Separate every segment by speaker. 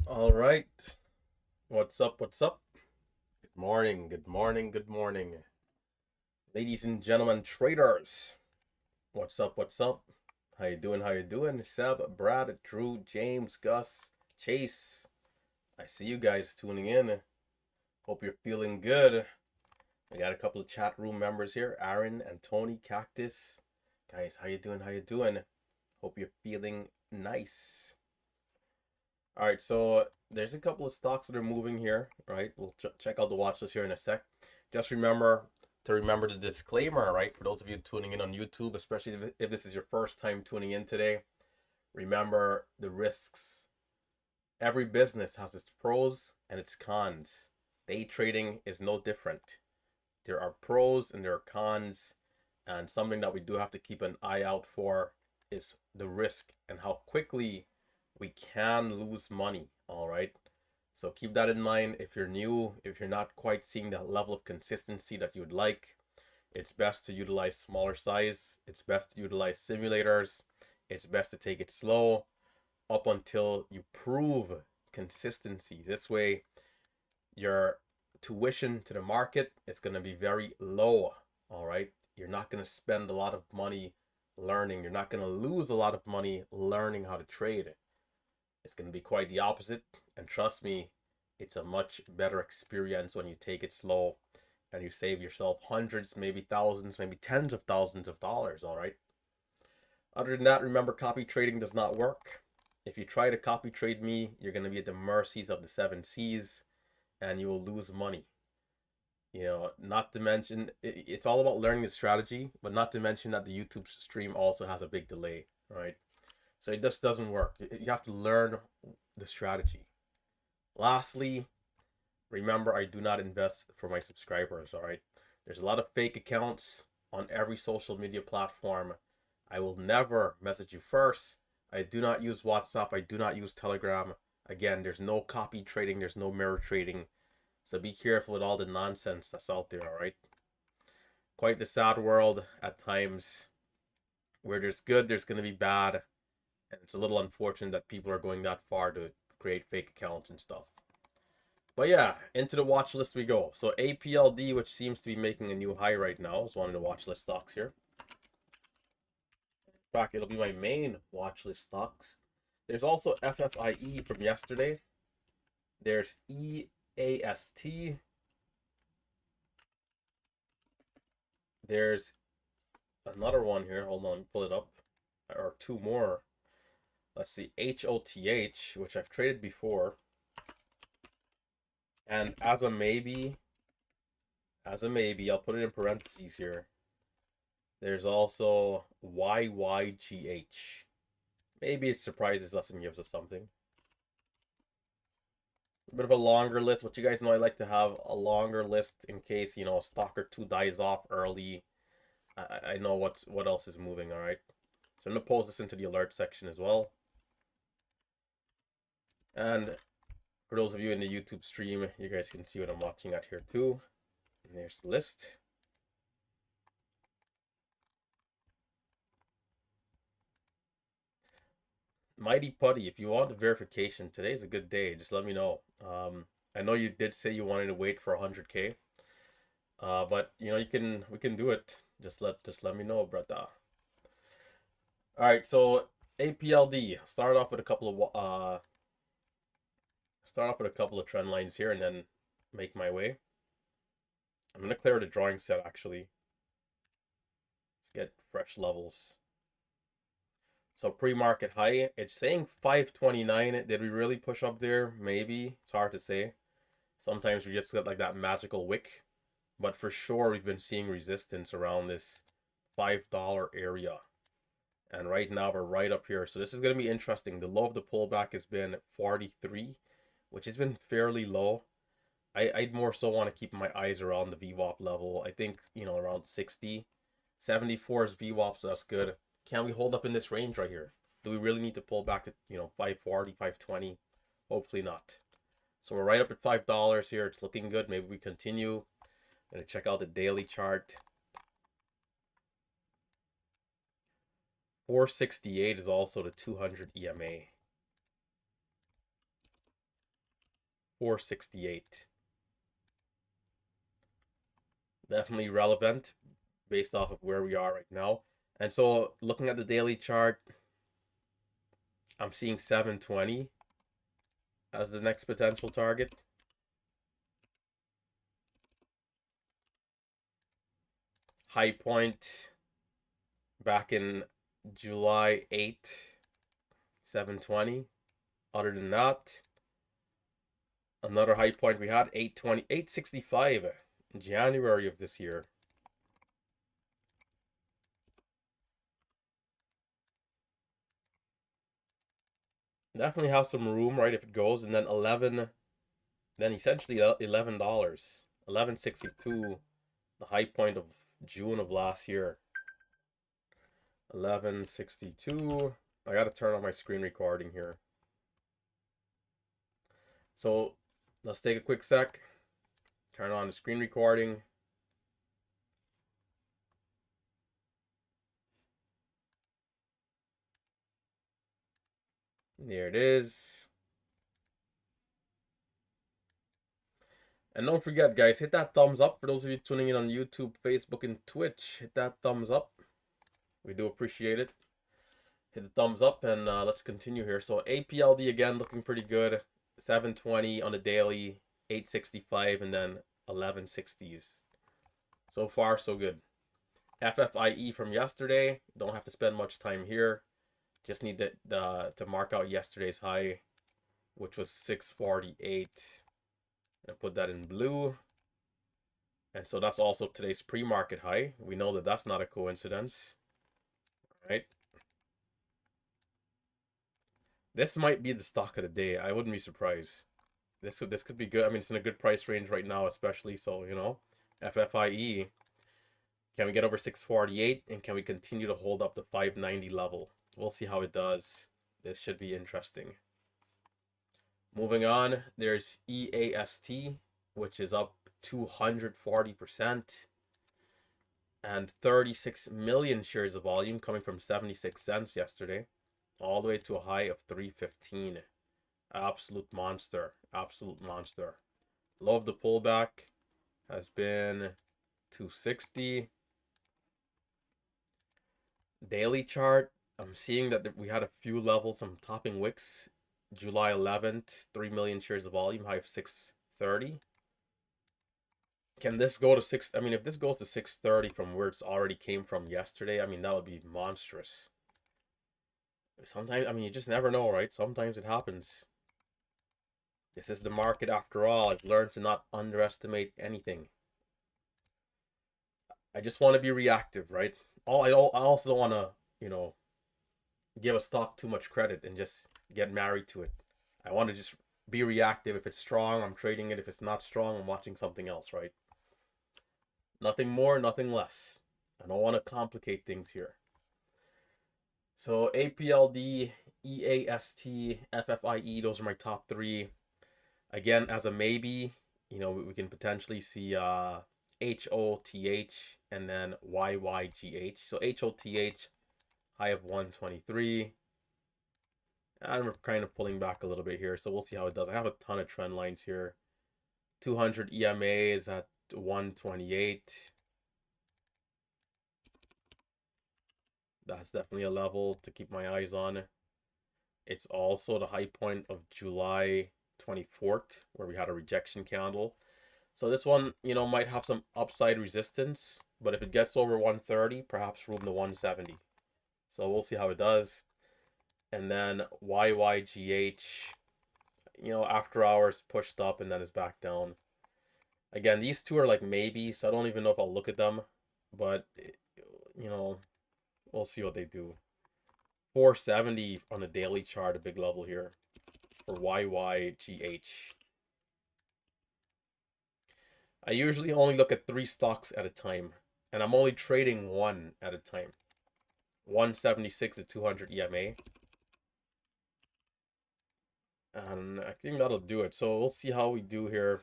Speaker 1: All right. What's up? What's up? Good morning. Good morning. Good morning. Ladies and gentlemen, traders. What's up? What's up? How you doing? How you doing? Seb, Brad, Drew, James, Gus, Chase. I see you guys tuning in. Hope you're feeling good. We got a couple of chat room members here. Aaron and Tony, Cactus. Guys, how you doing? How you doing? Hope you're feeling nice. All right, so there's a couple of stocks that are moving here, right? We'll check out the watch list here in a sec. Just remember the disclaimer, right? For those of you tuning in on YouTube, especially if this is your first time tuning in today, remember the risks. Every business has its pros and its cons. Day trading is no different. There are pros and there are cons, and something that we do have to keep an eye out for is the risk and how quickly we can lose money. All right. So keep that in mind. If you're new, if you're not quite seeing that level of consistency that you'd like, it's best to utilize smaller size. It's best to utilize simulators. It's best to take it slow up until you prove consistency. This way, your tuition to the market is going to be very low. All right. You're not going to spend a lot of money learning. You're not going to lose a lot of money learning how to trade. It's going to be quite the opposite. And trust me, it's a much better experience when you take it slow and you save yourself hundreds, maybe thousands, maybe tens of thousands of dollars. All right. Other than that, remember, copy trading does not work. If you try to copy trade me, you're going to be at the mercies of the seven C's and you will lose money. Not to mention, it's all about learning the strategy, but not to mention that the YouTube stream also has a big delay, right? So it just doesn't work. You have to learn the strategy. Lastly, remember, I do not invest for my subscribers, all right? There's a lot of fake accounts on every social media platform. I will never message you first. I do not use WhatsApp. I do not use Telegram. Again, there's no copy trading, there's no mirror trading. So be careful with all the nonsense that's out there, all right? Quite the sad world at times. Where there's good, there's going to be bad. And it's a little unfortunate that people are going that far to create fake accounts and stuff. But yeah, into the watch list we go. So APLD, which seems to be making a new high right now, is one of the watch list stocks here. In fact, it'll be my main watch list stocks. There's also FFIE from yesterday. There's EAST. There's another one here. Hold on, pull it up. Or two more. Let's see, HOTH, which I've traded before. And I'll put it in parentheses here. There's also YYGH. Maybe it surprises us and gives us something. A bit of a longer list, but you guys know I like to have a longer list in case, a stock or two dies off early. I know what else is moving, all right? So I'm going to post this into the alert section as well. And for those of you in the YouTube stream, you guys can see what I'm watching at here too. And there's the list. Mighty Putty, if you want the verification, today's a good day. Just let me know. I know you did say you wanted to wait for 100K. But we can do it. Just let me know, brother. All right, so APLD. Start off with a couple of trend lines here, and then make my way. I'm gonna clear the drawing set actually. Let's get fresh levels. So pre-market high, it's saying 529. Did we really push up there? Maybe. It's hard to say. Sometimes we just get like that magical wick. But for sure, we've been seeing resistance around this $5 area. And right now, we're right up here. So this is going to be interesting. The low of the pullback has been 43, which has been fairly low. I'd more so want to keep my eyes around the VWAP level. I think, around 60. 74 is VWAP, so that's good. Can we hold up in this range right here? Do we really need to pull back to, 540, 520? Hopefully not. So we're right up at $5 here. It's looking good. Maybe we continue. I'm going to check out the daily chart. 468 is also the 200 EMA. 468. Definitely relevant based off of where we are right now. And so looking at the daily chart, I'm seeing 720 as the next potential target. High point back in July 8, 720. Other than that, another high point we had 820, 865 in January of this year. Definitely has some room, right, if it goes. And then 11, then essentially $11, 1162, the high point of June of last year. 1162. I gotta turn on my screen recording here. So let's take a quick sec. Turn on the screen recording. There it is. And don't forget, guys, hit that thumbs up. For those of you tuning in on YouTube, Facebook, and Twitch, hit that thumbs up. We do appreciate it. Hit the thumbs up, and let's continue here. So APLD again looking pretty good. 720 on the daily, 865, and then 1160s. So far, so good. FFIE from yesterday. Don't have to spend much time here. Just need to mark out yesterday's high, which was 648. And put that in blue. And so that's also today's pre-market high. We know that that's not a coincidence. All right. This might be the stock of the day. I wouldn't be surprised. This could be good. I mean, it's in a good price range right now, especially. So, you know, FFIE. Can we get over 648? And can we continue to hold up the 590 level? We'll see how it does. This should be interesting. Moving on, there's EAST, which is up 240%. And 36 million shares of volume coming from 76 cents yesterday, all the way to a high of 315. Absolute monster. Absolute monster. Low of the pullback has been 260. Daily chart, I'm seeing that we had a few levels, some topping wicks. July 11th, 3 million shares of volume, high of 630. Can this go to 6? I mean, if this goes to 630 from where it's already came from yesterday, I mean, that would be monstrous. Sometimes, I mean, you just never know, right? Sometimes it happens. This is the market after all. I've learned to not underestimate anything. I just want to be reactive, right? I also don't want to, you know, give a stock too much credit and just get married to it. I want to just be reactive. If it's strong, I'm trading it. If it's not strong, I'm watching something else, right? Nothing more, nothing less. I don't want to complicate things here. So APLD, EAST, FFIE, those are my top three. Again, as a maybe, you know, we can potentially see HOTH and then YYGH. So HOTH, high of 123. And we're kind of pulling back a little bit here, so we'll see how it does. I have a ton of trend lines here. 200 EMA is at 128. That's definitely a level to keep my eyes on. It's also the high point of July 24th, where we had a rejection candle. So this one, you know, might have some upside resistance, but if it gets over 130, perhaps room to 170. So we'll see how it does. And then YYGH, you know, after hours pushed up and then is back down. Again, these two are like maybes, so I don't even know if I'll look at them, but, you know, we'll see what they do. 470 on the daily chart, a big level here for YYGH. I usually only look at 3 stocks at a time, and I'm only trading one at a time. 176 to 200 EMA. And I think that'll do it. So we'll see how we do here.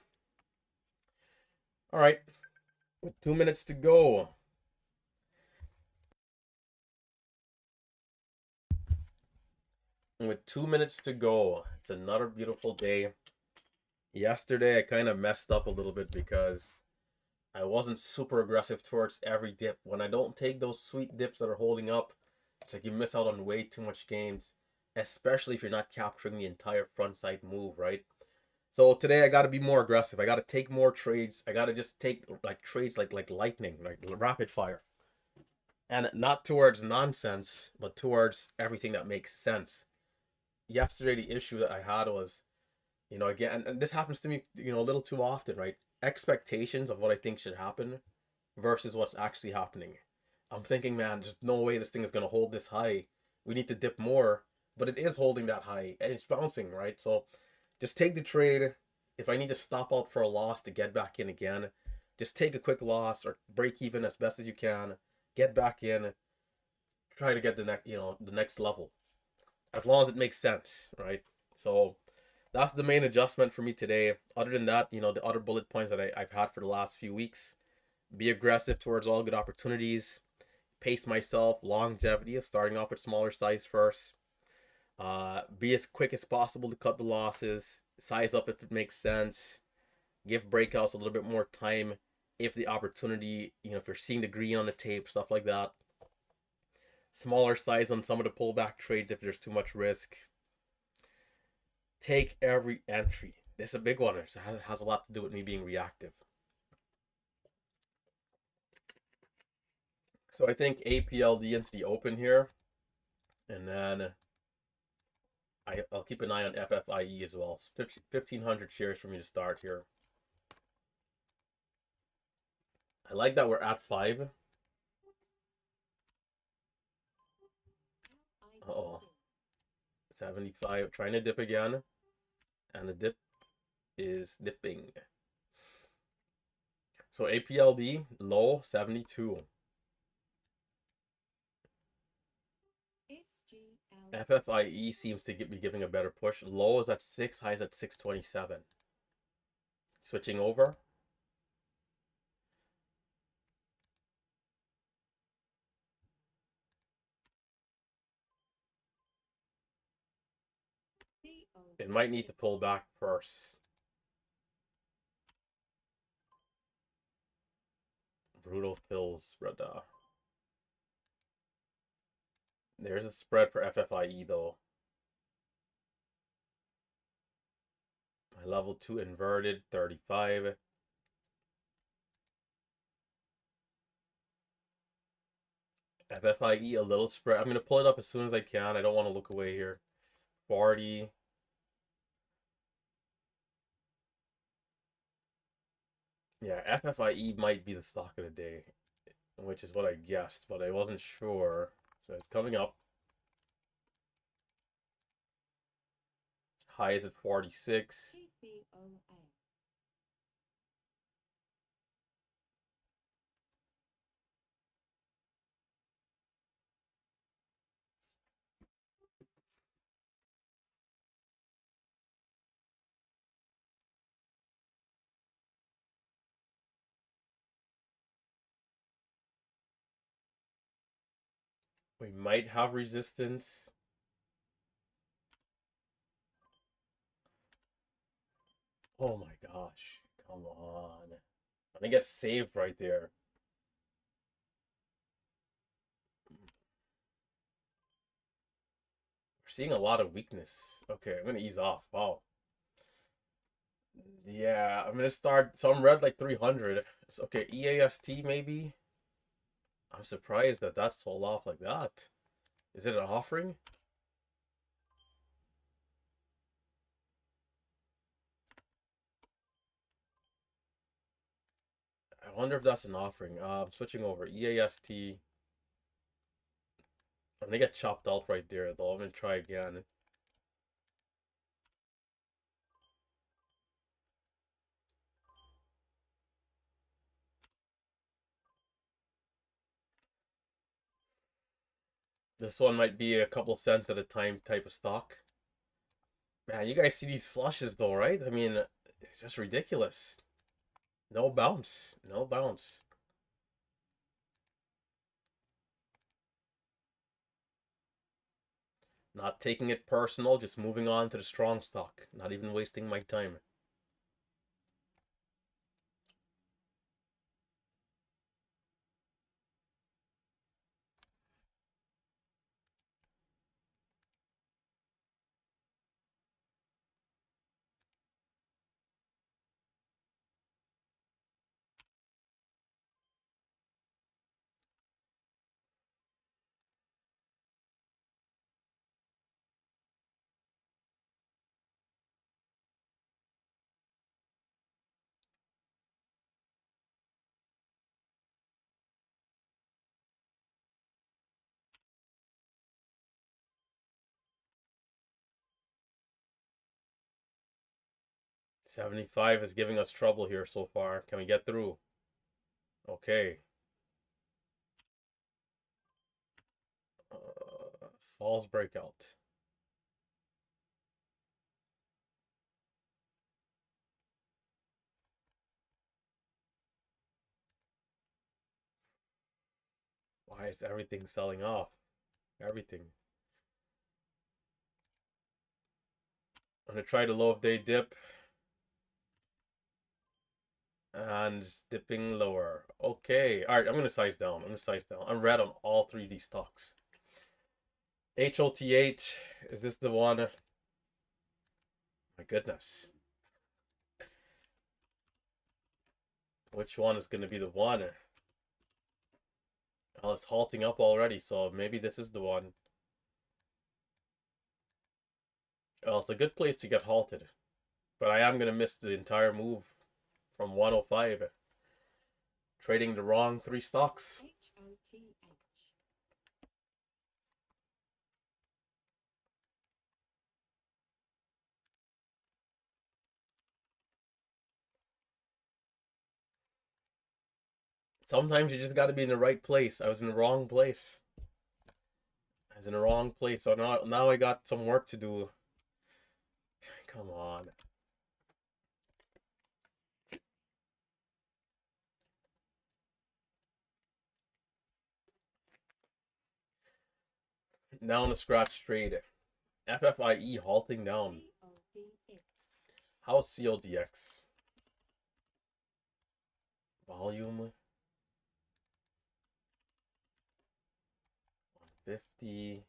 Speaker 1: All right, with 2 minutes to go. And with 2 minutes to go, it's another beautiful day. Yesterday I kind of messed up a little bit because I wasn't super aggressive towards every dip. When I don't take those sweet dips that are holding up, it's like you miss out on way too much gains, especially if you're not capturing the entire front side move, right? So today I got to be more aggressive. I got to take more trades. I got to just take like trades like lightning, like rapid fire. And not towards nonsense, but towards everything that makes sense. Yesterday the issue that I had was, again, and this happens to me, a little too often, right? Expectations of what I think should happen versus what's actually happening. I'm thinking, man, there's no way this thing is going to hold this high. We need to dip more, but it is holding that high and it's bouncing, right? So just take the trade. If I need to stop out for a loss to get back in again, just take a quick loss or break even as best as you can. Get back in, try to get the next level, as long as it makes sense, right? So that's the main adjustment for me today. Other than that, the other bullet points that I've had for the last few weeks: be aggressive towards all good opportunities, pace myself, longevity, starting off with smaller size first, be as quick as possible to cut the losses, size up if it makes sense, give breakouts a little bit more time if the opportunity, if you're seeing the green on the tape, stuff like that. Smaller size on some of the pullback trades if there's too much risk. Take every entry. This is a big one. It has a lot to do with me being reactive. So I think APLD into the open here, and then I'll keep an eye on FFIE as well. 1,500 shares for me to start here. I like that we're at 5. Uh-oh. 75. Trying to dip again. And the dip is dipping. So APLD, low 72. FFIE seems to be giving a better push. Low is at 6, high is at 627. Switching over. It might need to pull back first. Brutal fills, brother. There's a spread for FFIE though. My level 2 inverted, 35. FFIE a little spread. I'm going to pull it up as soon as I can. I don't want to look away here. 40. Yeah, FFIE might be the stock of the day, which is what I guessed, but I wasn't sure. So it's coming up. High is at 46. We might have resistance. Oh my gosh. Come on. I think it's saved right there. We're seeing a lot of weakness. Okay, I'm going to ease off. Wow. Yeah, I'm going to start. So I'm red like 300. Okay, EAST maybe. I'm surprised that that's sold off like that. Is it an offering? I wonder if that's an offering. I'm switching over. EAST. I'm gonna get chopped out right there though. I'm gonna try again. This one might be a couple cents at a time type of stock. Man, you guys see these flushes though, right? I mean, it's just ridiculous. No bounce. No bounce. Not taking it personal, just moving on to the strong stock. Not even wasting my time. 75 is giving us trouble here so far. Can we get through? Okay. Falls breakout. Why is everything selling off? Everything. I'm gonna try the low of day dip. And just dipping lower. Okay. Alright, I'm gonna size down. I'm gonna size down. I'm red on all three of these stocks. HOTH. Is this the one? My goodness. Which one is gonna be the one? Well, it's halting up already, so maybe this is the one. Well, it's a good place to get halted. But I am gonna miss the entire move from 105. Trading the wrong three stocks. Sometimes you just gotta be in the right place. I was in the wrong place. I was in the wrong place. So now I got some work to do. Come on. Down a scratch trade. FFIE halting down. How's CODX? Volume 150.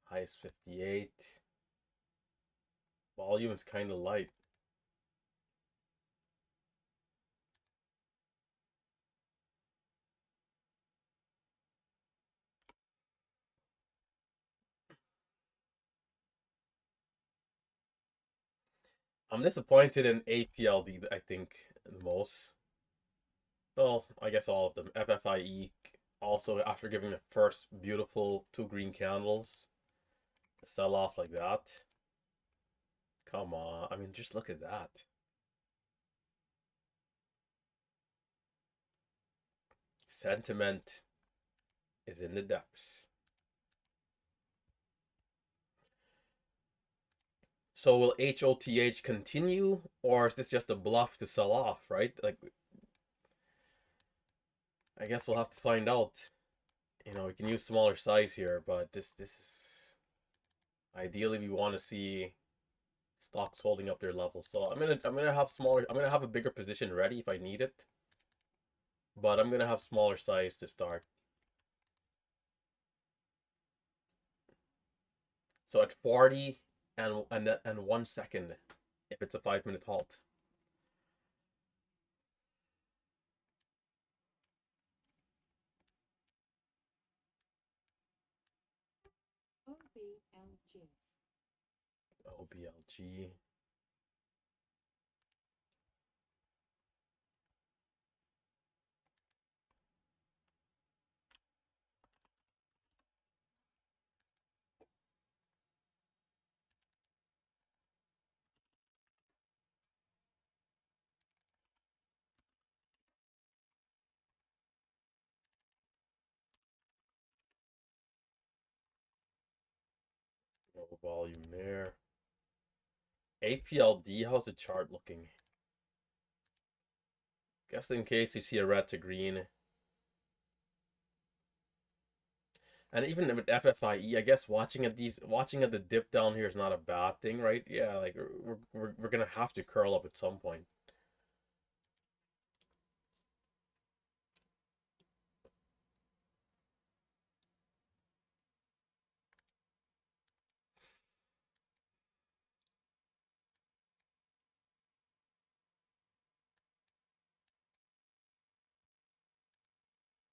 Speaker 1: Highest 58. Volume is kind of light. I'm disappointed in APLD, I think, the most. Well, I guess all of them. FFIE also, after giving the first beautiful two green candles, sell off like that. Come on. I mean, just look at that. Sentiment is in the depths. So will HOTH continue, or is this just a bluff to sell off, right? Like, I guess we'll have to find out. You know, we can use smaller size here, but this is ideally we want to see stocks holding up their level. So I'm gonna have smaller. I'm gonna have a bigger position ready if I need it, but I'm gonna have smaller size to start. So at 40 and 1 second, if it's a 5-minute halt. OBLG. No volume there. APLD, how's the chart looking? Just in case you see a red to green. And even with FFIE, I guess watching at the dip down here is not a bad thing, right? Yeah, like we're gonna have to curl up at some point.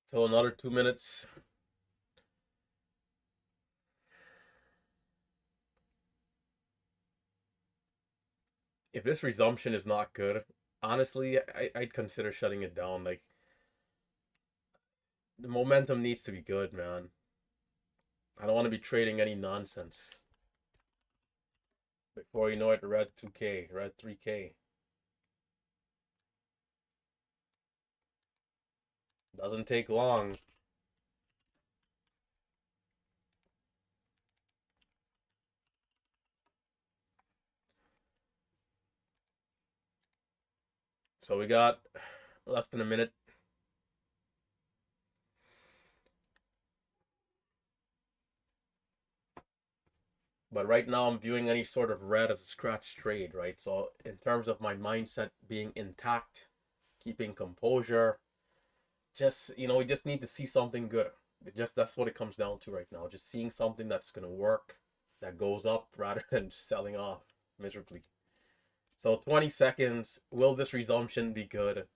Speaker 1: So another 2 minutes. If this resumption is not good, honestly, I'd consider shutting it down. Like the momentum needs to be good, man. I don't want to be trading any nonsense. Before you know it, red 2K, red 3K. Doesn't take long. So we got less than a minute. But right now I'm viewing any sort of red as a scratch trade, right? So in terms of my mindset being intact, keeping composure, just, you know, we just need to see something good. That's what it comes down to right now. Just seeing something that's gonna work, that goes up rather than just selling off miserably. So 20 seconds. Will this resumption be good?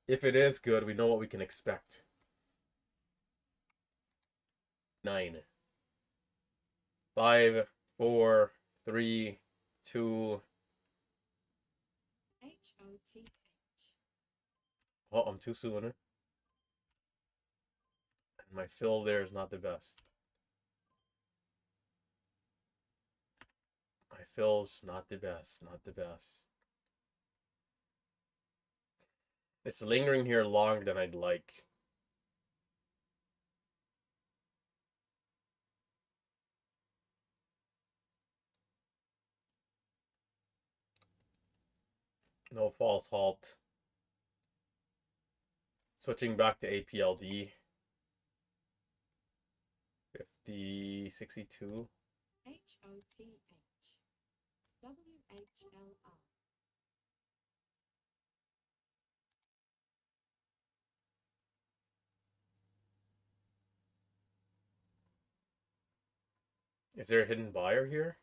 Speaker 1: If it is good, we know what we can expect. 9, 5, 4, 3, 2. Oh, I'm too soon. My fill there is not the best. My fill's not the best, not the best. It's lingering here longer than I'd like. No false halt. Switching back to APLD. 50, 62. Is there a hidden buyer here?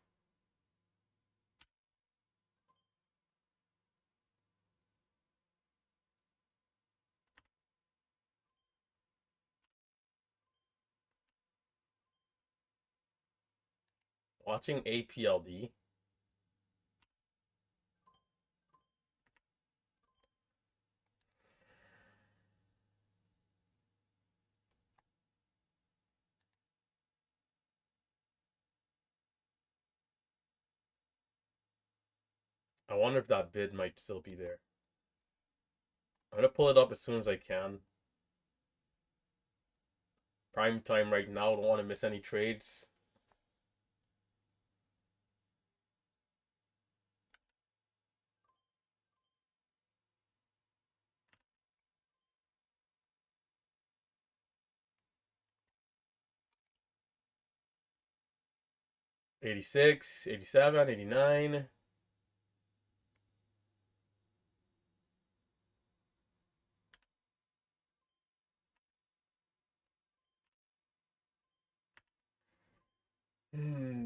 Speaker 1: Watching APLD. I wonder if that bid might still be there. I'm gonna pull it up as soon as I can. Prime time right now. Don't want to miss any trades. '86, '87, '89.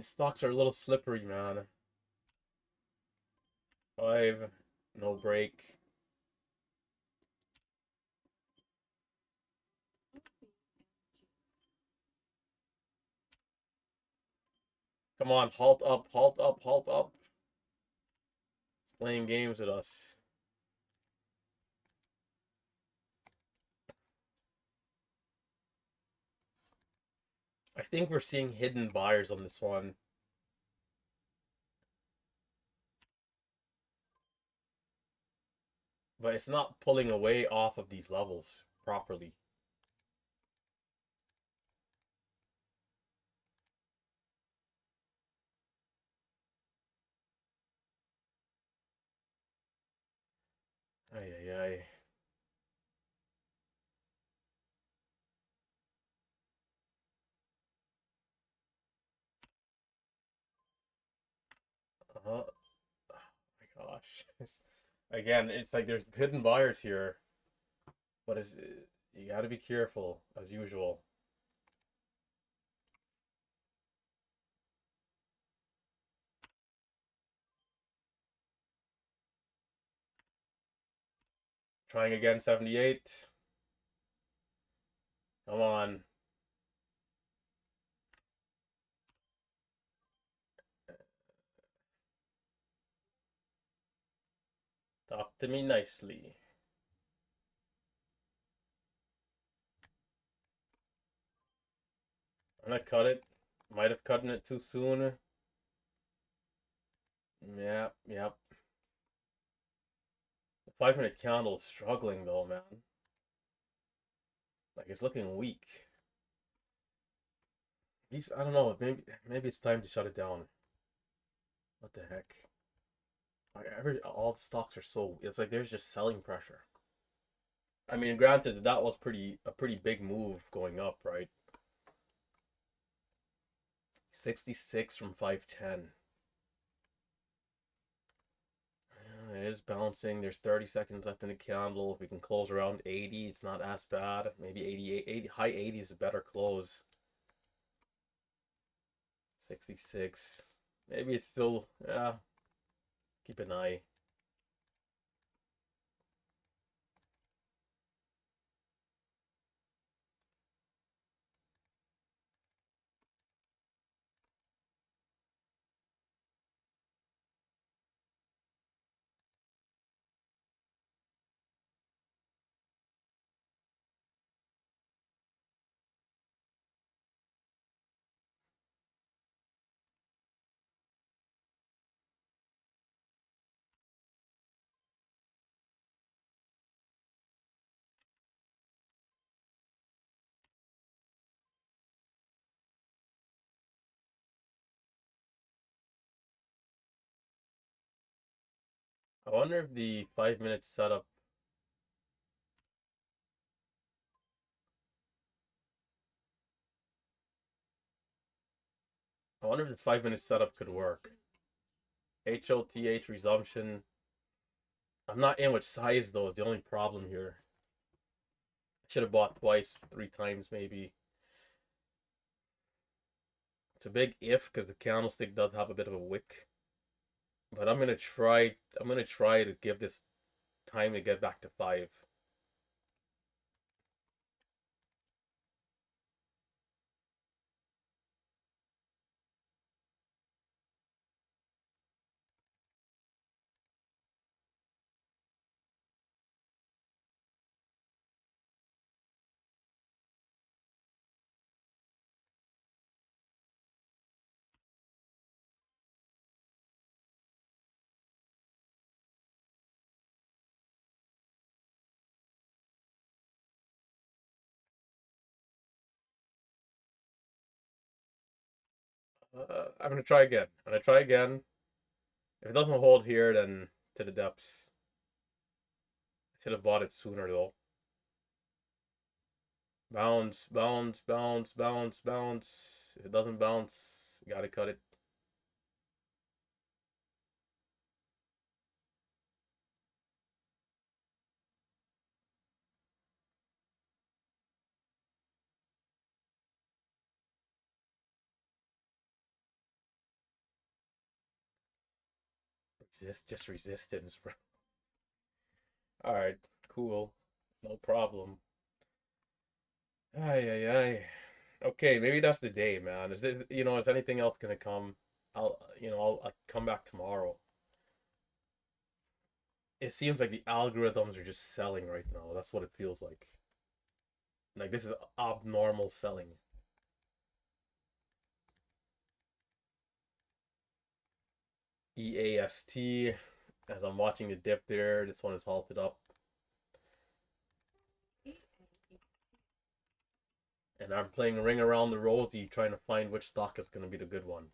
Speaker 1: Stocks are a little slippery, man. 5, no break. Come on, halt up, halt up, halt up. It's playing games with us. I think we're seeing hidden buyers on this one. But it's not pulling away off of these levels properly. Ay, ay, ay. Oh my gosh. Again, it's like there's hidden buyers here. But you gotta be careful, as usual. Trying again, 78. Come on. Talk to me nicely. I'm gonna cut it. Might have cut it too soon. Yep, yep. The 5 minute candle is struggling though, man. Like it's looking weak. I don't know. Maybe it's time to shut it down. What the heck? Like all the stocks are so. It's like there's just selling pressure. I mean, granted, that was a pretty big move going up, right? 66 from 510. It is bouncing. There's 30 seconds left in the candle. If we can close around 80, it's not as bad. Maybe 88, 80, high 80s is a better close. 66. Maybe it's still, yeah, keep an eye. I wonder if the 5 minute setup, I wonder if the 5 minute setup could work. HOTH resumption. I'm not in with size though, is the only problem here. I should have bought twice, three times maybe. It's a big if because the candlestick does have a bit of a wick. But I'm gonna try to give this time to get back to five. I'm gonna try again. I'm gonna try again. If it doesn't hold here, then to the depths. I should have bought it sooner though. Bounce, bounce, bounce, bounce, bounce. If it doesn't bounce, you gotta cut it. Just resistance, bro. All right, cool, no problem. Ay, ay, ay. Okay, maybe that's the day, man. Is anything else gonna come? I'll come back tomorrow. It seems like the algorithms are just selling right now. That's what it feels like. Like this is abnormal selling. EAST. As I'm watching the dip there, this one is halted up. And I'm playing Ring Around the Rosie, trying to find which stock is going to be the good one.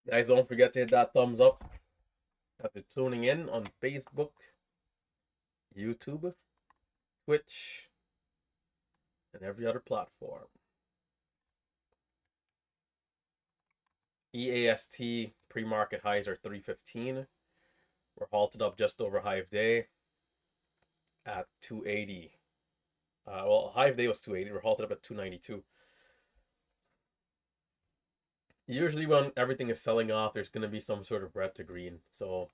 Speaker 1: Guys, don't forget to hit that thumbs up after tuning in on Facebook, YouTube, Twitch, and every other platform. EAST pre-market highs are 315. We're halted up just over high of day at 280. Well, high of day was 280. We're halted up at 292. Usually when everything is selling off, there's going to be some sort of red to green. So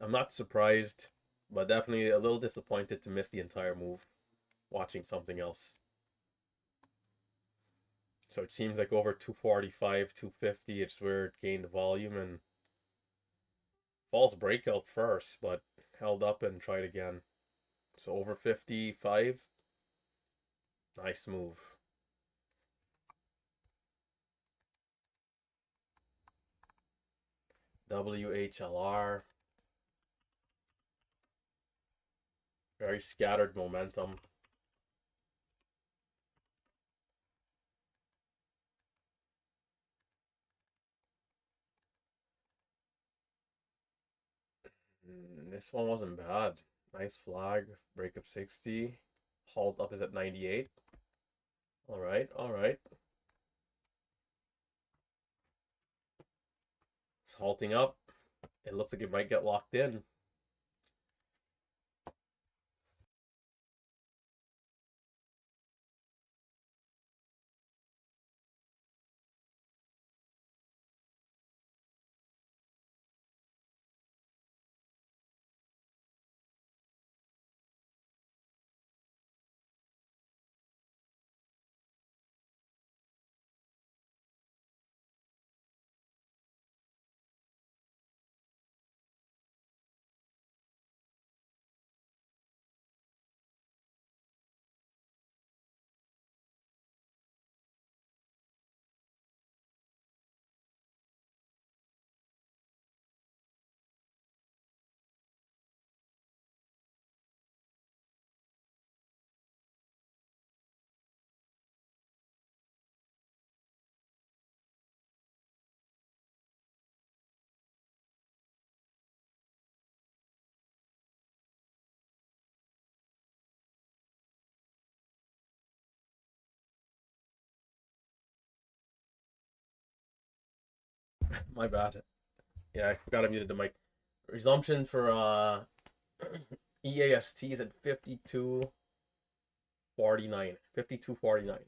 Speaker 1: I'm not surprised, but definitely a little disappointed to miss the entire move, watching something else. So it seems like over 245, 250, it's where it gained volume and false breakout first, but held up and tried again. So over 55, nice move. WHLR, very scattered momentum. This one wasn't bad. Nice flag, break of 60. Halt up is at 98. All right, all right. It's halting up. It looks like it might get locked in. My bad. Yeah, I forgot I muted the mic. Resumption for EAST is at 52.49. 52.49.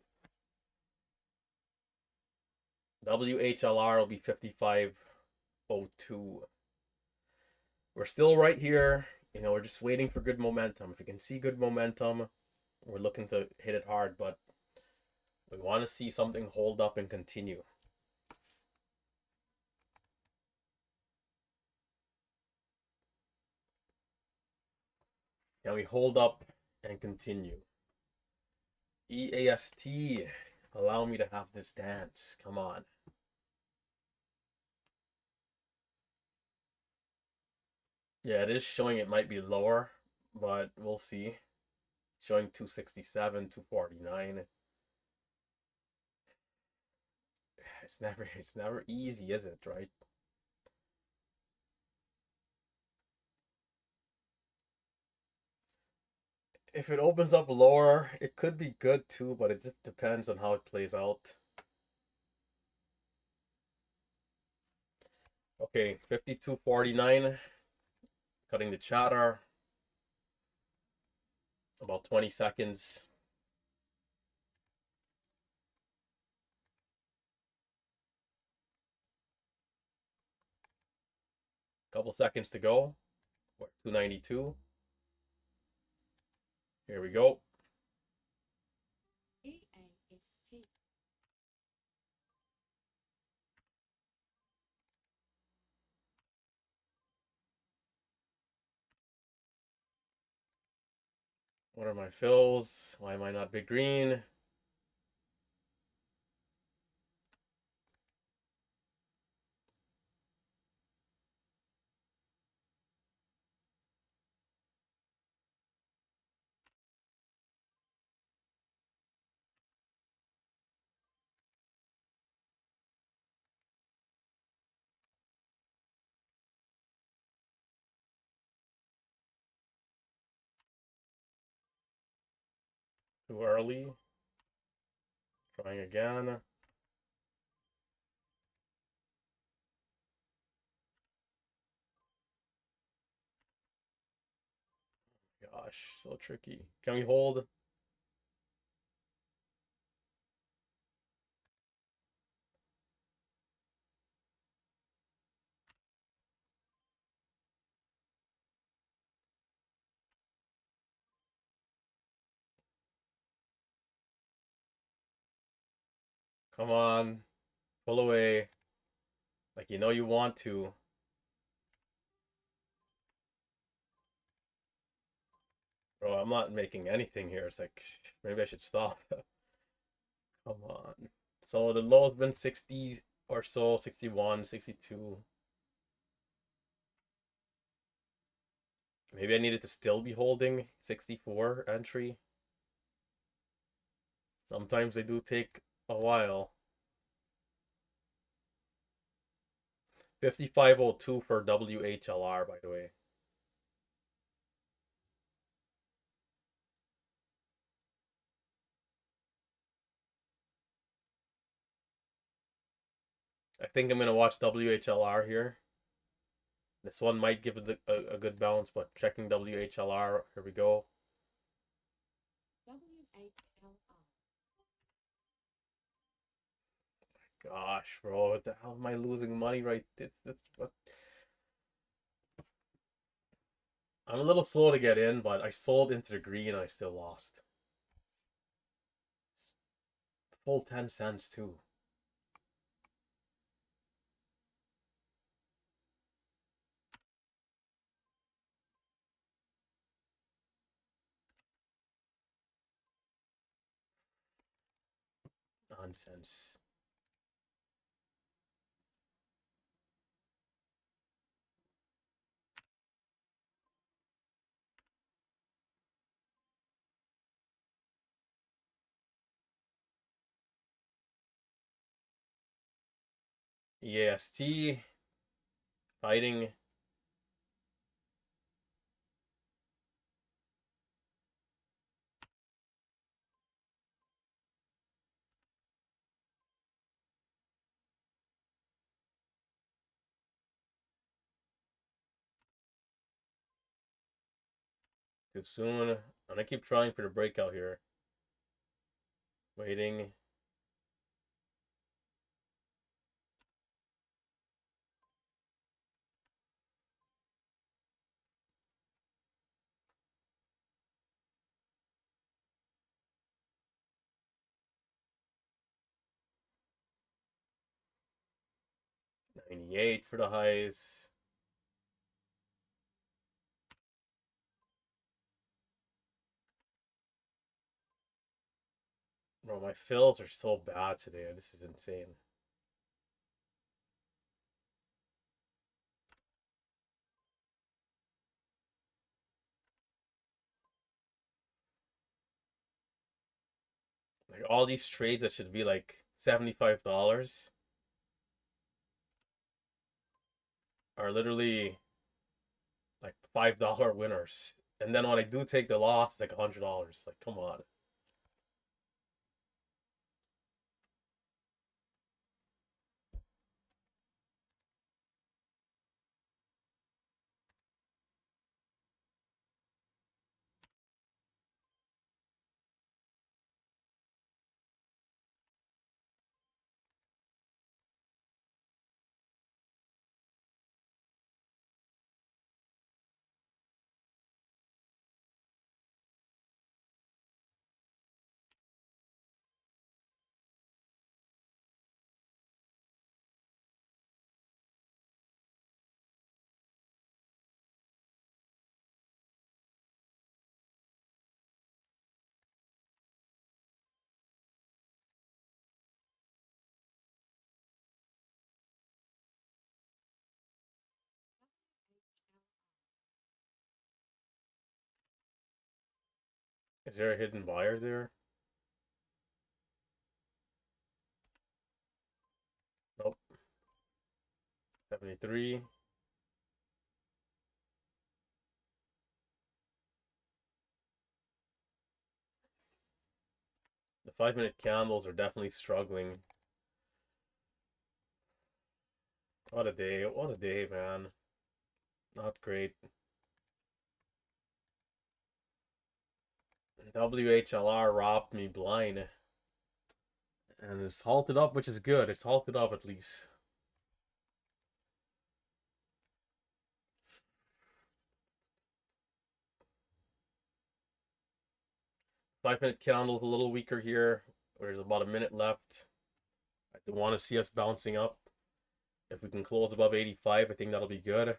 Speaker 1: WHLR will be 55.02. We're still right here. We're just waiting for good momentum. If we can see good momentum, we're looking to hit it hard, but we want to see something hold up and continue. Can we hold up and continue? EAST, allow me to have this dance. Come on. Yeah, it is showing it might be lower, but we'll see. Showing 267, 249. It's never easy, is it, right? If it opens up lower, it could be good too, but it depends on how it plays out. Okay, 52.49. Cutting the chatter. About 20 seconds. Couple seconds to go. We're 292. Here we go. What are my fills? Why am I not big green? Too early. Trying again. Gosh, so tricky. Can we hold? Come on. Pull away. Like you know you want to. Bro, I'm not making anything here. It's like, maybe I should stop. Come on. So the low's been 60 or so, 61, 62. Maybe I needed to still be holding 64 entry. Sometimes they do take a while. 5502 for WHLR, by the way. I think I'm going to watch WHLR here. This one might give it a good bounce, but checking WHLR. Here we go. Gosh, bro, what the hell am I losing money right? This what? I'm a little slow to get in, but I sold into the green and I still lost. Full 10 cents too. Nonsense. EAST fighting. Too soon. I'm gonna keep trying for the breakout here. Waiting. $98 for the highs. Bro, my fills are so bad today. This is insane. Like all these trades that should be like $75 are literally like $5 winners. And then when I do take the loss, it's like $100. Like, come on. Is there a hidden buyer there? Nope. 73. The 5-minute candles are definitely struggling. What a day. What a day, man. Not great. WHLR robbed me blind. And it's halted up, which is good. It's halted up at least. Five-minute candle's a little weaker here. There's about a minute left. I want to see us bouncing up. If we can close above 85, I think that'll be good. Or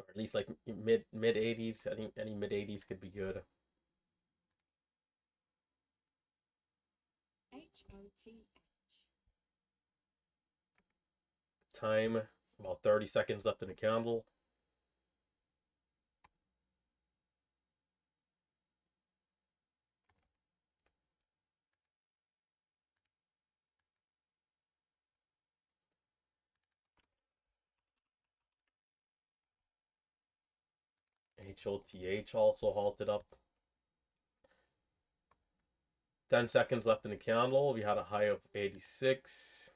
Speaker 1: at least like mid 80s. I think any mid 80s could be good. Time, about 30 seconds left in the candle. HOTH also halted up. 10 seconds left in the candle. We had a high of 86.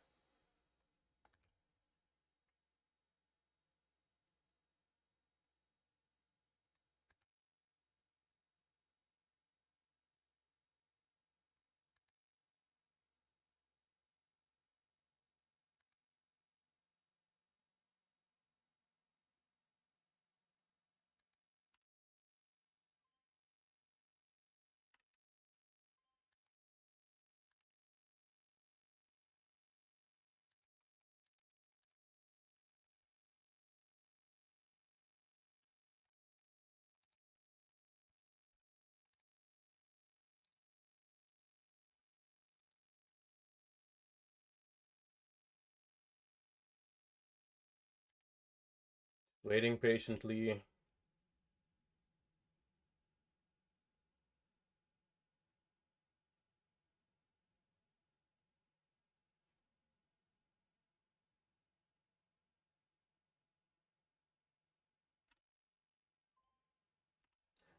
Speaker 1: Waiting patiently.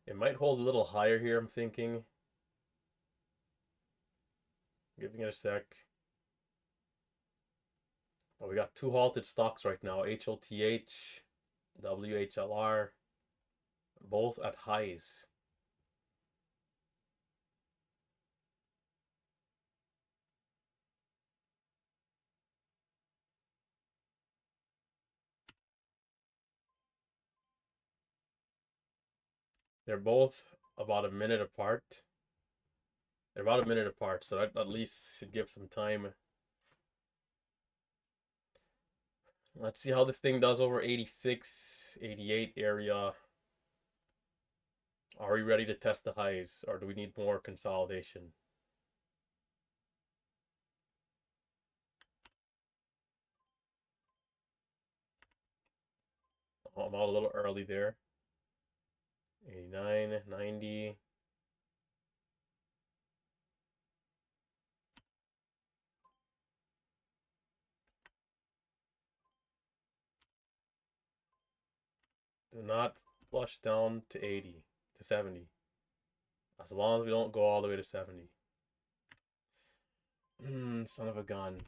Speaker 1: It might hold a little higher here, I'm thinking. Giving it a sec. Oh, we got two halted stocks right now. HOTH, WHLR, both at highs. They're both about a minute apart. They're about a minute apart, so that at least should give some time. Let's see how this thing does over 86, 88 area. Are we ready to test the highs, or do we need more consolidation? Oh, I'm out a little early there. 89, 90. Do not flush down to 80, to 70. As long as we don't go all the way to 70. Son of a gun.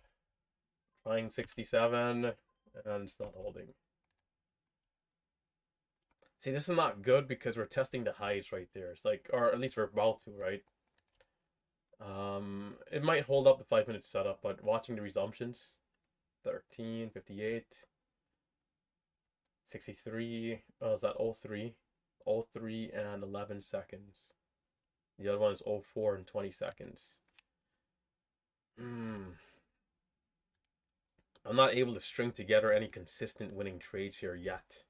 Speaker 1: Trying 67, and it's not holding. See, this is not good because we're testing the highs right there. It's like, or at least we're about to, right? It might hold up the 5-minute setup, but watching the resumptions, 13, 58, 63, is that 03? 03 and 11 seconds. The other one is 04 and 20 seconds. I'm not able to string together any consistent winning trades here yet.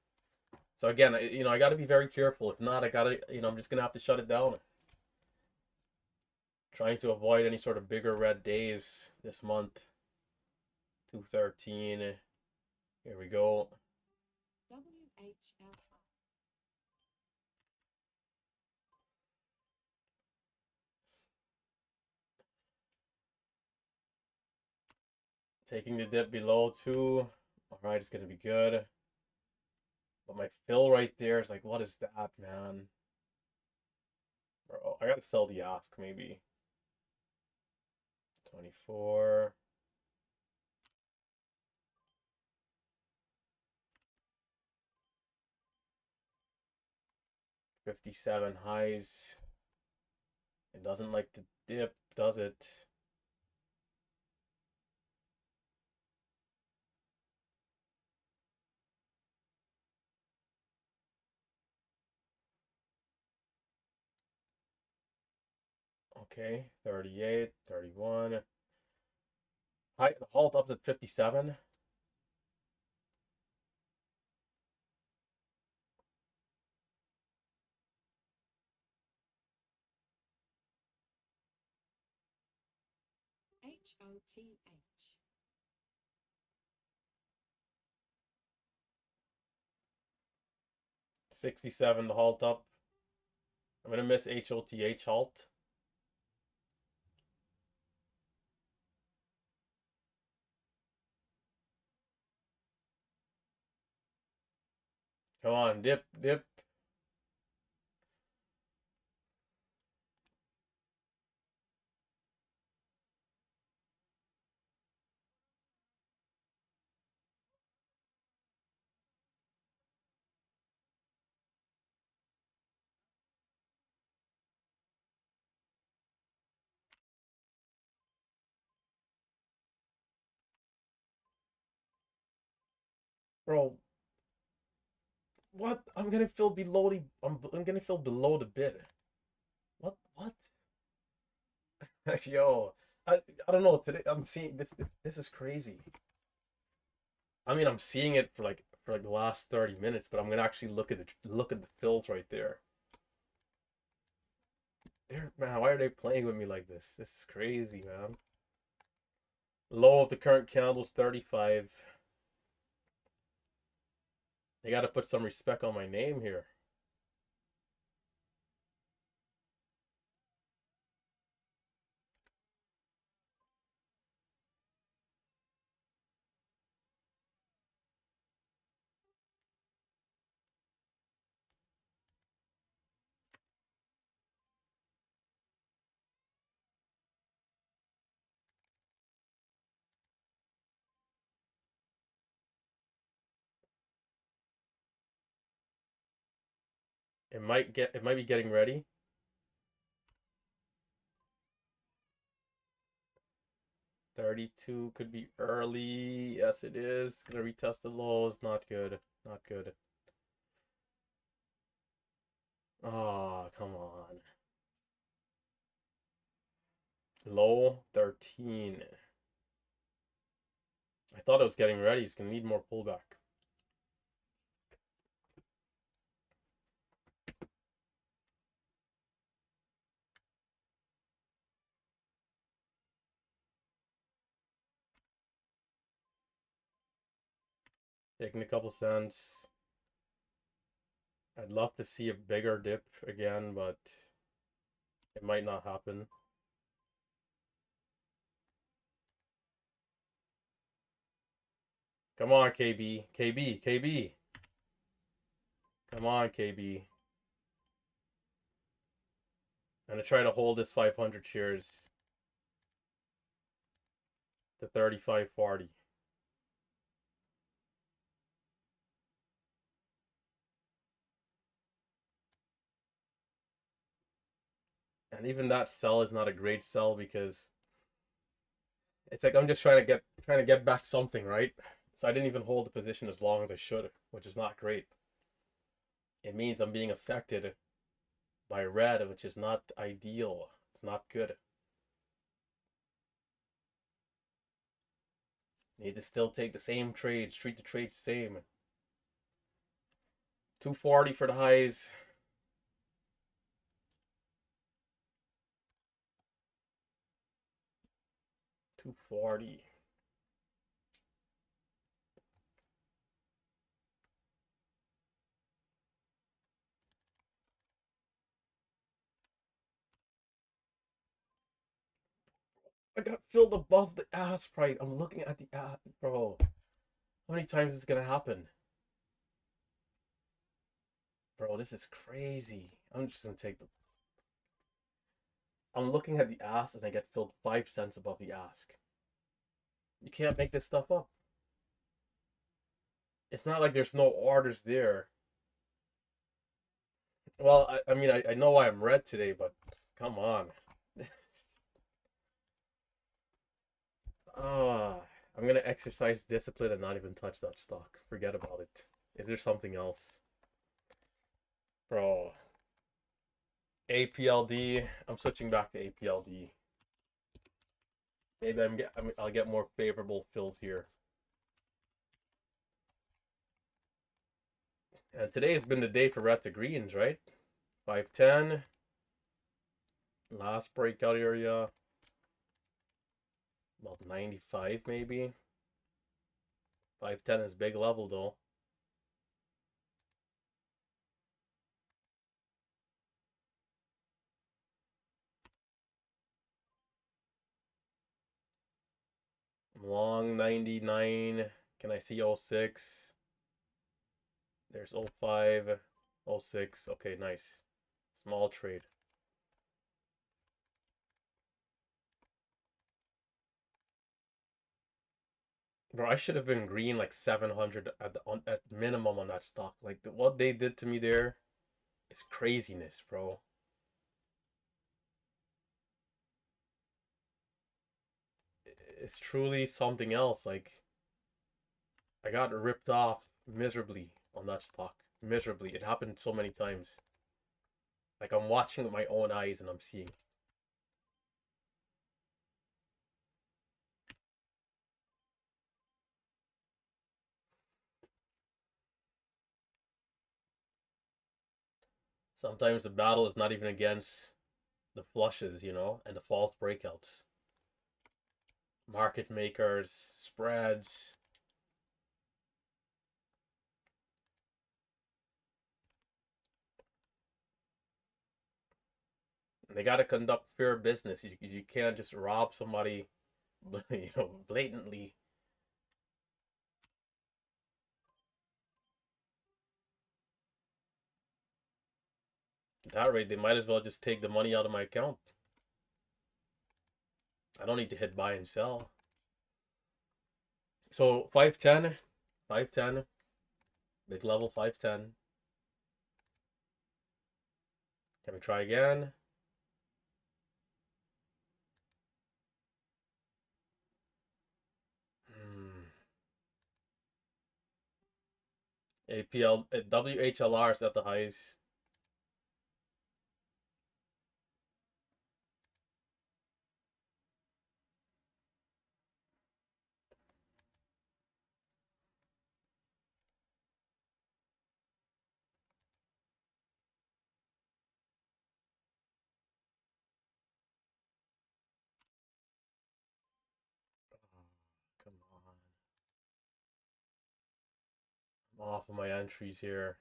Speaker 1: So again, I got to be very careful. If not, I got to, I'm just going to have to shut it down. Trying to avoid any sort of bigger red days this month. 213. Here we go. Taking the dip below 2. Alright, it's going to be good. But my fill right there is like, what is that, man? Bro, I got to sell the ask, maybe. 24. 57 highs. It doesn't like to dip, does it? Okay, 38, 31. High, the halt up at 57.
Speaker 2: HOTH.
Speaker 1: 67 to halt up. I'm gonna miss HOTH halt. Come on, dip, dip. Bro, what? I'm gonna fill below the I'm gonna fill below the bid. What? Yo, I don't know. Today I'm seeing this is crazy. I mean, I'm seeing it for like the last 30 minutes, but I'm gonna actually look at the fills right there. Man, why are they playing with me like this? This is crazy, man. Low of the current candle's 35. They gotta put some respect on my name here. It might be getting ready. 32 could be early. Yes, it is. Gonna retest the lows. Not good. Not good. Oh, come on. Low 13. I thought it was getting ready. It's gonna need more pullback. Taking a couple cents. I'd love to see a bigger dip again, but it might not happen. Come on, KB. KB. KB. Come on, KB. I'm gonna try to hold this 500 shares to 35.40. And even that sell is not a great sell because it's like I'm just trying to get back something, right? So I didn't even hold the position as long as I should, which is not great. It means I'm being affected by red, which is not ideal. It's not good. Need to still take the same trades, treat the trades the same. 240 for the highs. $240. I got filled above the ass price. I'm looking at the ass, bro. How many times is this gonna happen? Bro, this is crazy. I'm just gonna take the. I'm looking at the ask and I get filled 5 cents above the ask. You can't make this stuff up. It's not like there's no orders there. Well, I mean, I know why I'm red today, but come on. Ah, I'm gonna exercise discipline and not even touch that stock. Forget about it. Is there something else? Bro, APLD. I'm switching back to APLD. Maybe I'll get more favorable fills here. And today has been the day for red to greens, right? 510. Last breakout area. About 95 maybe. 510 is big level though. Long 99. Can I see 06? There's 05, 06. Okay, nice. Small trade. Bro, I should have been green like 700 at minimum on that stock. Like what they did to me there is craziness, bro. It's truly something else. Like I got ripped off miserably on that stock. Miserably. It happened so many times. Like I'm watching with my own eyes and I'm seeing. Sometimes the battle is not even against the flushes, and the false breakouts. Market makers, spreads. They got to conduct fair business. You can't just rob somebody, blatantly. At that rate, they might as well just take the money out of my account. I don't need to hit buy and sell. So 510, 510, big level 510. Can we try again? APL, WHLR is at the highs. Come on. I'm off of my entries here.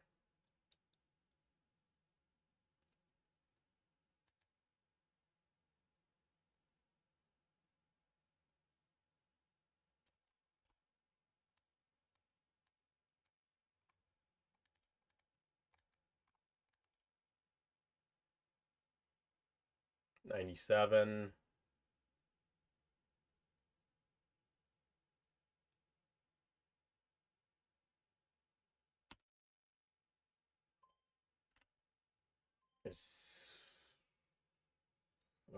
Speaker 1: $97. It's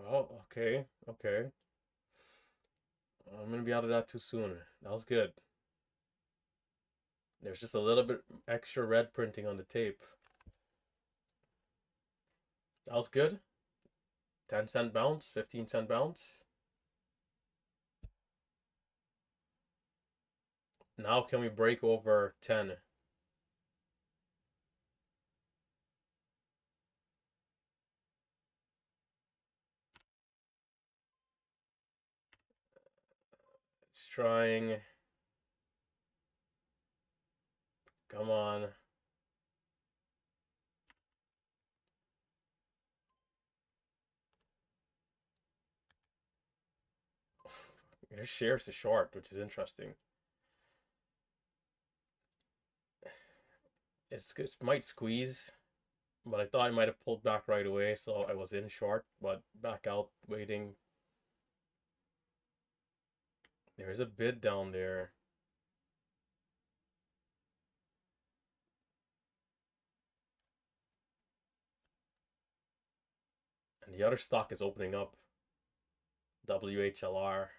Speaker 1: oh, okay, okay. I'm gonna be out of that too soon. That was good. There's just a little bit extra red printing on the tape. That was good. 10-cent bounce, 15-cent bounce. Now can we break over 10? It's trying. Come on. Their shares is short, which is interesting. It might squeeze, but I thought I might have pulled back right away, so I was in short, but back out waiting. There's a bid down there. And the other stock is opening up. WHLR.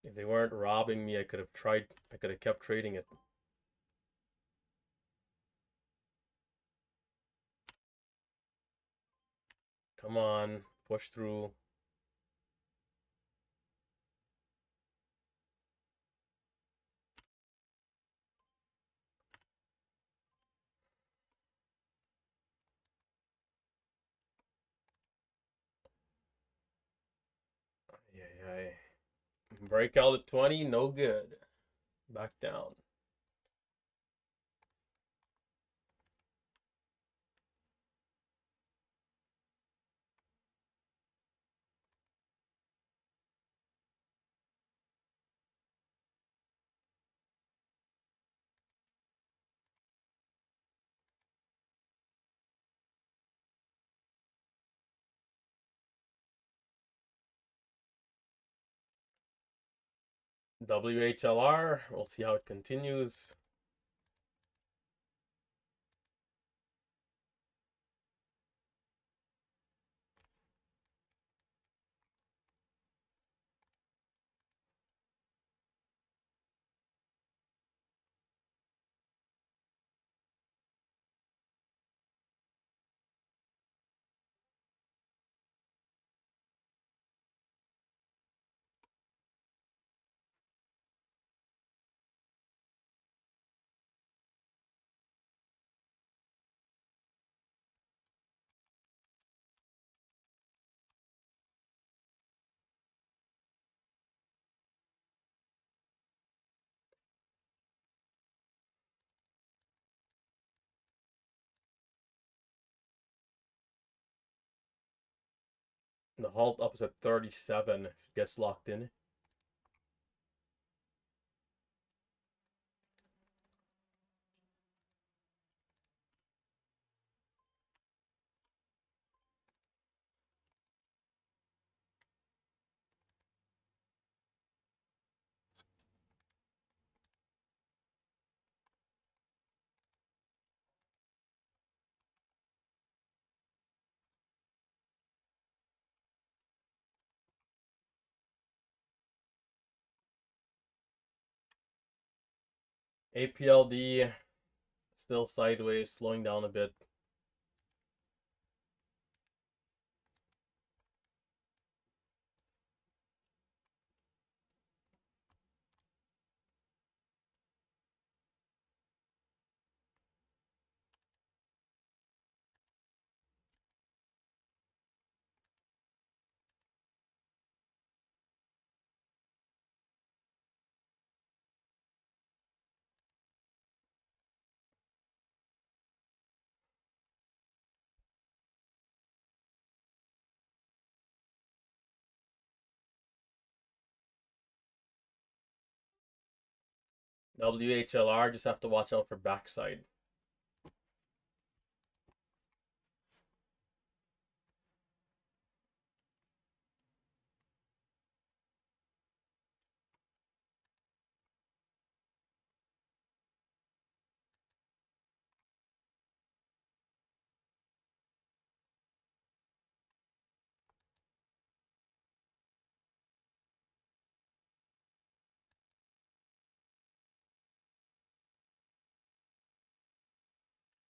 Speaker 1: If they weren't robbing me, I could have kept trading it. Come on, push through. Yeah. Break out at 20, no good. Back down. WHLR, we'll see how it continues. The halt up is at 37 if it gets locked in. APLD still sideways, slowing down a bit. WHLR, just have to watch out for backside.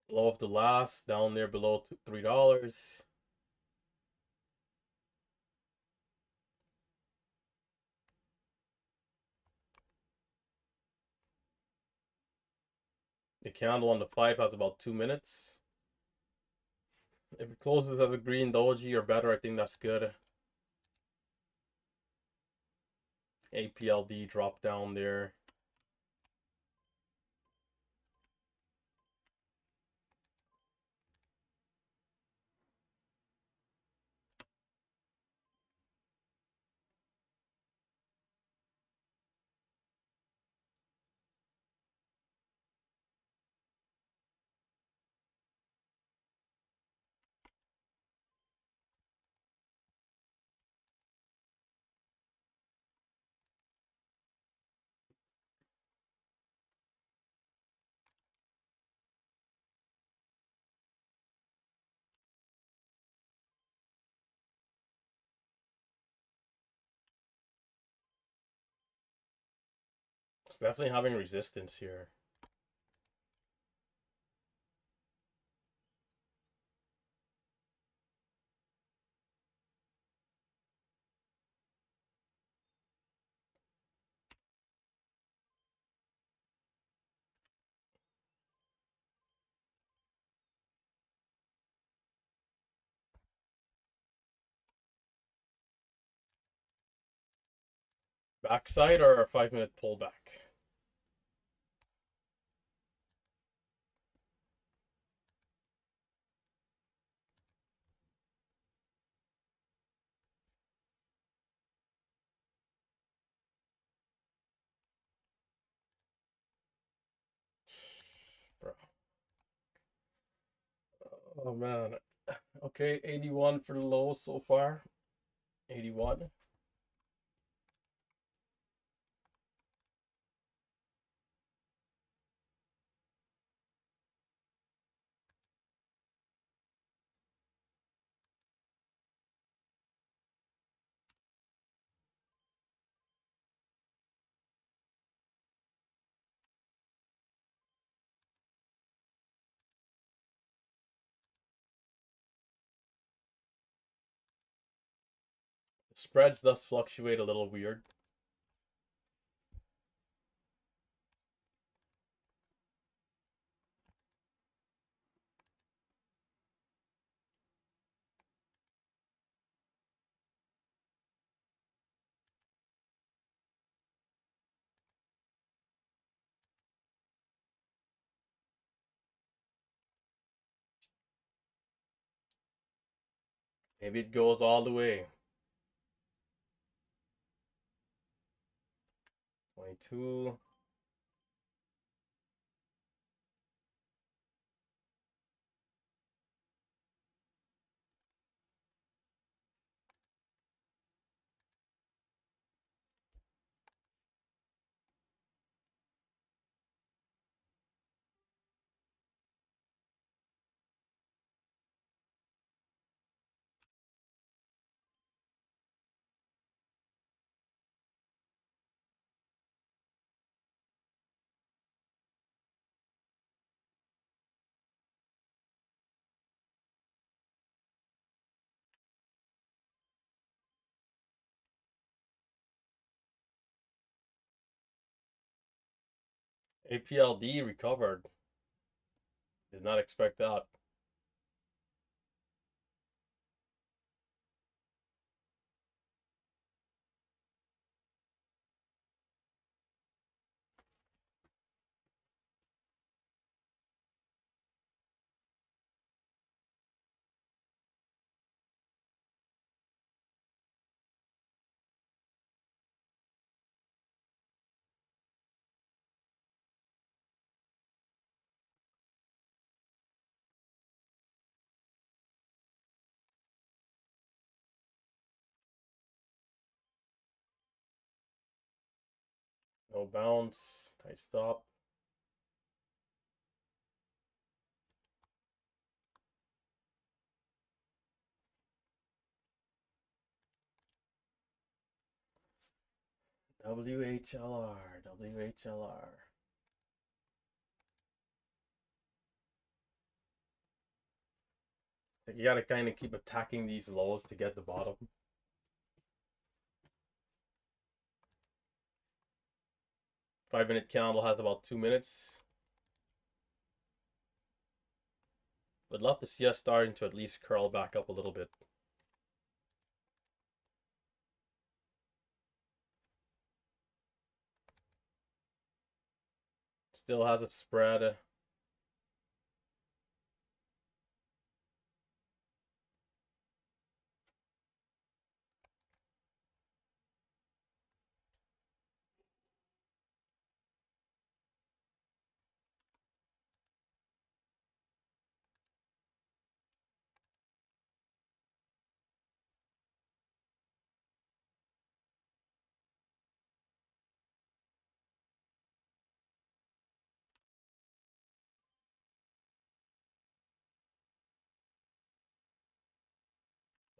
Speaker 1: Low of the last, down there below $3. The candle on the 5 has about 2 minutes. If it closes as a green doji or better, I think that's good. APLD drop down there. It's definitely having resistance here. Backside or a 5-minute pullback? Bro. Oh man. Okay, 81 for the low so far. 81. Spreads does fluctuate a little weird. Maybe it goes all the way. 22. APLD recovered. Did not expect that. No bounce. Tight stop. WHLR. WHLR. Like you gotta kind of keep attacking these lows to get the bottom. 5-minute candle has about 2 minutes. Would love to see us starting to at least curl back up a little bit. Still has a spread.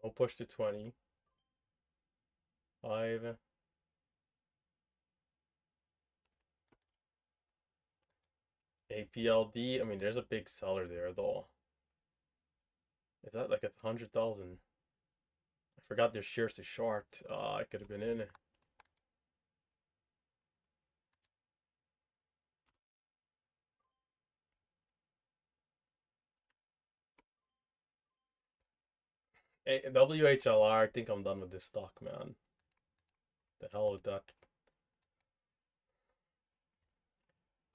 Speaker 1: Don't push to 20. 5. APLD. I mean, there's a big seller there though. Is that like 100,000? I forgot their shares is short. I could have been in. WHLR. I think I'm done with this stock, man. The hell with that.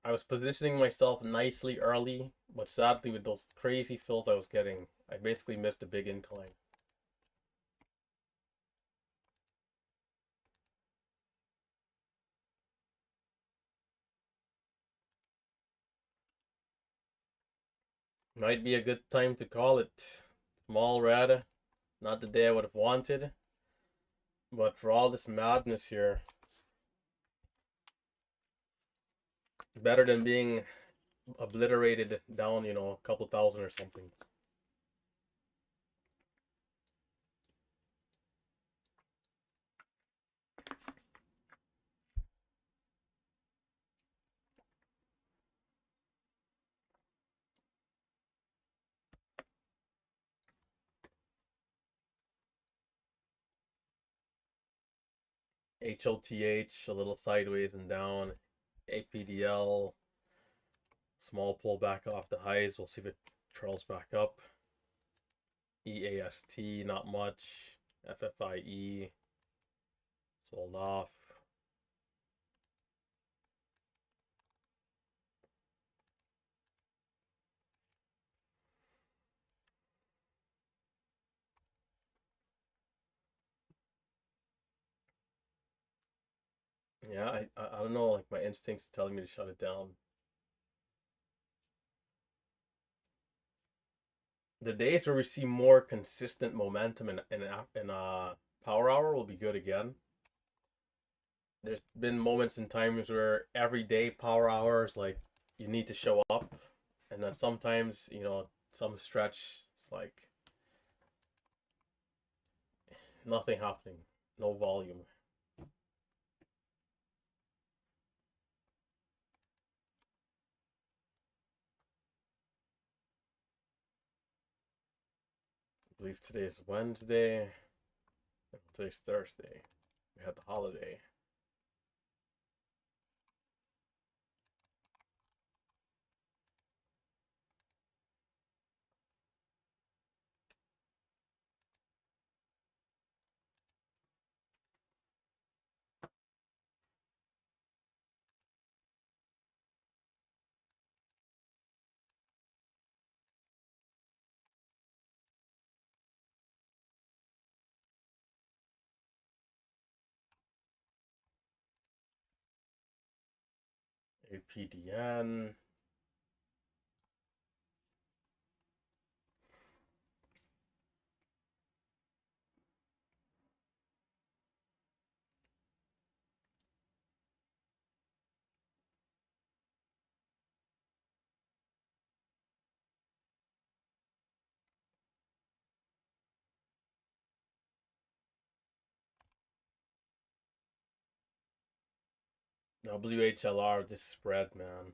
Speaker 1: I was positioning myself nicely early, but sadly, with those crazy fills I was getting, I basically missed a big incline. Might be a good time to call it. Small red. Not the day I would have wanted. But for all this madness here, better than being obliterated down, a couple thousand or something. HOTH, a little sideways and down. APDL, small pullback off the highs. We'll see if it curls back up. EAST, not much. FFIE, sold off. Yeah, I don't know, like my instincts telling me to shut it down. The days where we see more consistent momentum in power hour will be good again. There's been moments in times where every day power hours like you need to show up, and then sometimes some stretch it's like nothing happening, no volume. I believe today is Wednesday. Today's Thursday. We had the holiday. APDN. WHLR, this spread, man.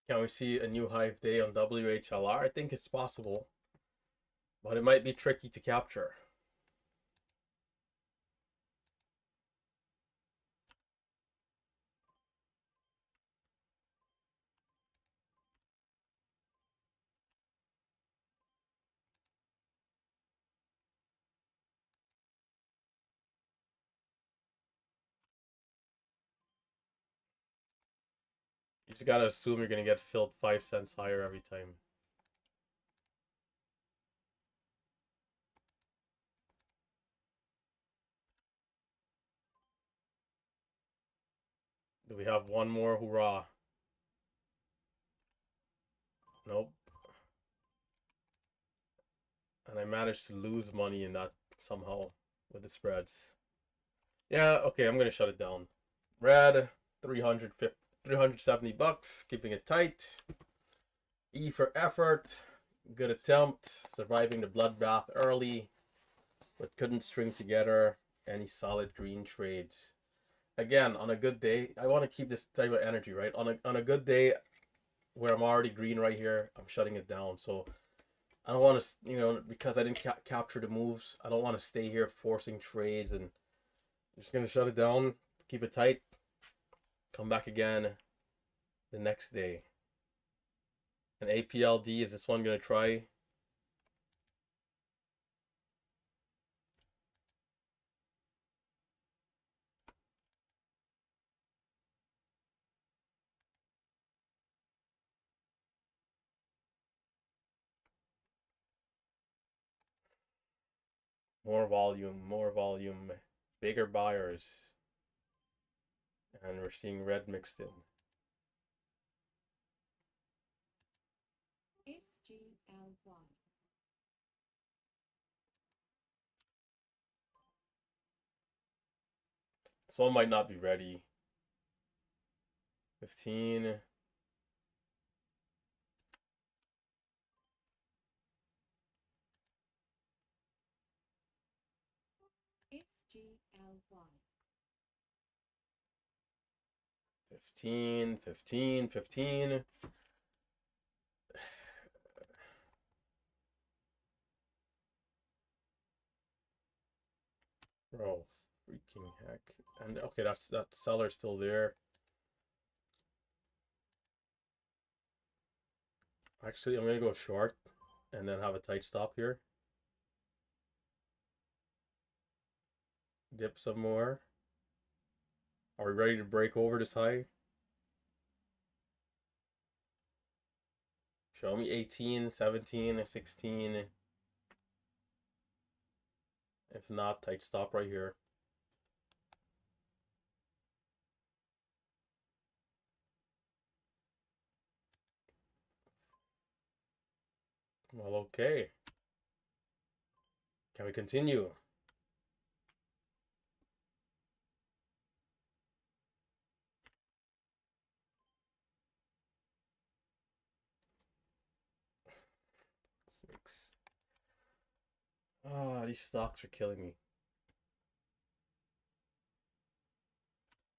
Speaker 1: Can we see a new high day on WHLR? I think it's possible, but it might be tricky to capture. just gotta assume you're gonna get filled 5 cents higher every time. Do we have one more? Hoorah. Nope. And I managed to lose money in that somehow with the spreads. Yeah, okay, I'm gonna shut it down. Red, 370 bucks, keeping it tight. E for effort. Good attempt. Surviving the bloodbath early, but couldn't string together any solid green trades. Again, on a good day, I want to keep this type of energy, right? On a good day where I'm already green right here, I'm shutting it down. So I don't want to, because I didn't capture the moves, I don't want to stay here forcing trades, and I'm just going to shut it down, keep it tight, come back again the next day. An APLD, is this one going to try? More volume, bigger buyers. And we're seeing red mixed in. This one might not be ready. 15. SGLY. 15. Bro, freaking heck. And okay, that seller's still there. Actually, I'm gonna go short and then have a tight stop here. Dip some more. Are we ready to break over this high? Show me 18, 17, 16. If not, tight stop right here. Well, okay. Can we continue? Six. Oh, these stocks are killing me.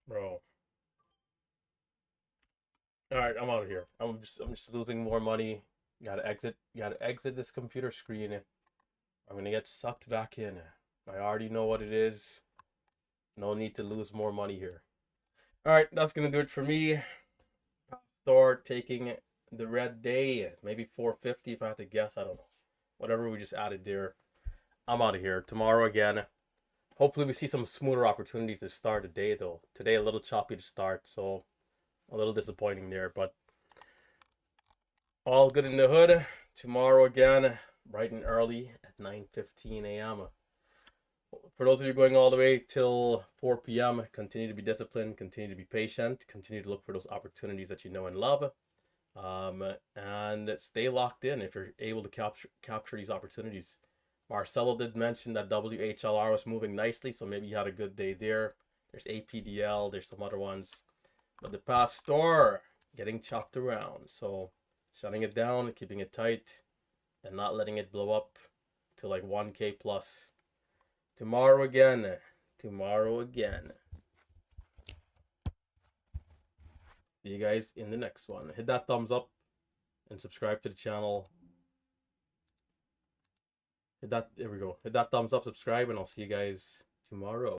Speaker 1: Bro. Alright, I'm out of here. I'm just losing more money. Gotta exit this computer screen. I'm gonna get sucked back in. I already know what it is. No need to lose more money here. Alright, that's gonna do it for me. Store taking the red day. Maybe 450 if I have to guess. I don't know. Whatever we just added there. I'm out of here. Tomorrow again. Hopefully we see some smoother opportunities to start the day though. Today a little choppy to start, so a little disappointing there, but all good in the hood. Tomorrow again, bright and early at 9:15 a.m. For those of you going all the way till 4 p.m., continue to be disciplined, continue to be patient, continue to look for those opportunities that you know and love, and stay locked in if you're able to capture these opportunities. Marcelo did mention that WHLR was moving nicely, so maybe you had a good day there. There's APDL, there's some other ones. But the past store getting chopped around. So shutting it down, keeping it tight, and not letting it blow up to like 1K plus. Tomorrow again. Tomorrow again. See you guys in the next one. Hit that thumbs up and subscribe to the channel. There we go. Hit that thumbs up, subscribe, and I'll see you guys tomorrow.